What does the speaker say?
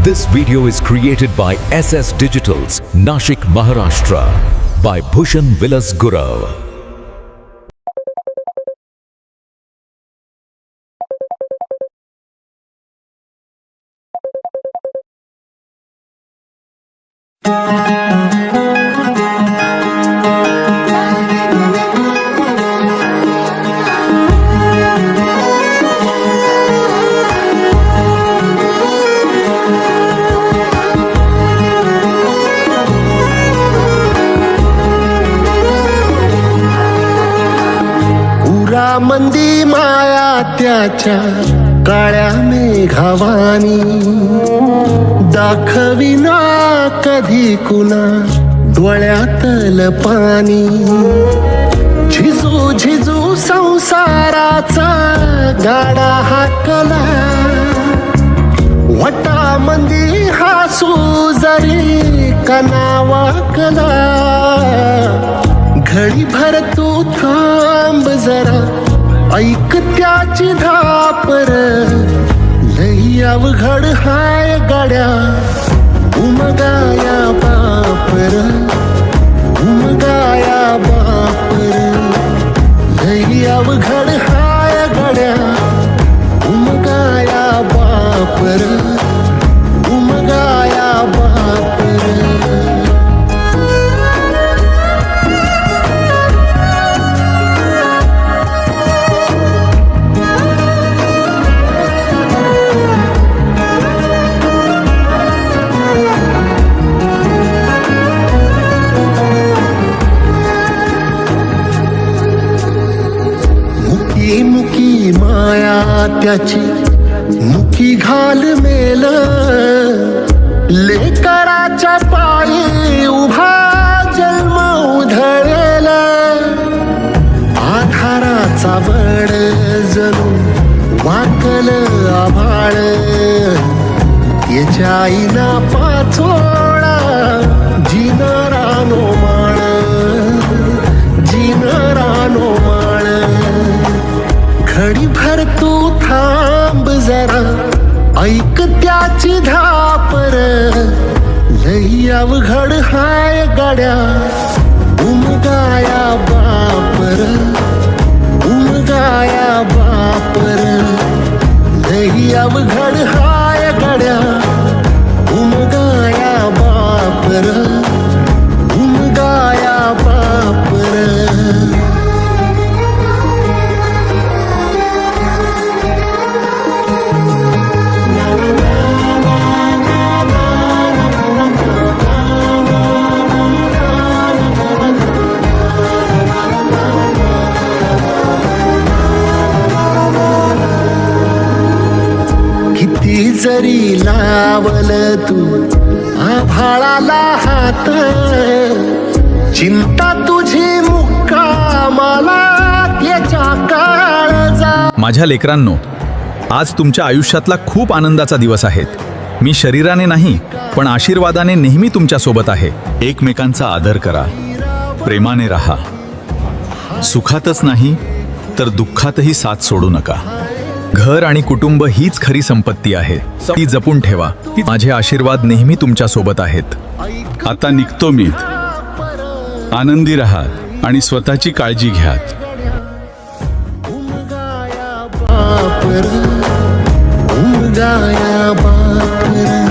This video is created by SS Digitals, Nashik, Maharashtra, by Bhushan Vilas Gurav. मंदी माया त्याच्या काळ्या मेघावानी दाखविना कधी कुणा डोळ्यातल पाणी झिजू झिजू संसाराचा गाडा हाकला वटा मंदी हासू जरी कनावाकला घडी भर तू थांब जरा ऐक त्याची धापर लई अवघड हाय गाड्या उमगाया बापर उमगाया बापर लई अवघड हाय गाड्या उमगाया बापर उमगाया बापर मुकी माया त्याची मुकी घाल मेल लेकराच्या पायी उभा जन्म उधळेल आधाराचा बळ जणू वाकल आभाळ याच्या आईना पाचोळा जिनरानो माळ जिनरानो माळ घडी भर तू थांब जरा ऐक त्याची धापर लई अवघड हाय गाड्या उमगाया बापर उमगाया बापर लई अवघड हाय गाड्या उमगाया बापर उमगाया बापर किती जरी लावल तू आभाळाला हात चिंता तुझी मुक्कामाला त्याच्या काळजा. माझ्या लेकरांनो, आज तुमच्या आयुष्यातला खूप आनंदाचा दिवस आहे. मी शरीराने नाही पण आशीर्वादाने नेहमी तुमच्या सोबत आहे. एकमेकांचा आदर करा, प्रेमाने राहा. सुखातच नाही तर दुःखातही साथ सोडू नका. घर आणि कुटुंब हीच खरी संपत्ती आहे, ती जपून ठेवा. माझे आशीर्वाद नेहमी तुमच्या सोबत आहेत. आता निघतो मी. आनंदी राहा आणि स्वतःची काळजी घ्या. उमगाया बापर उमगाया बापर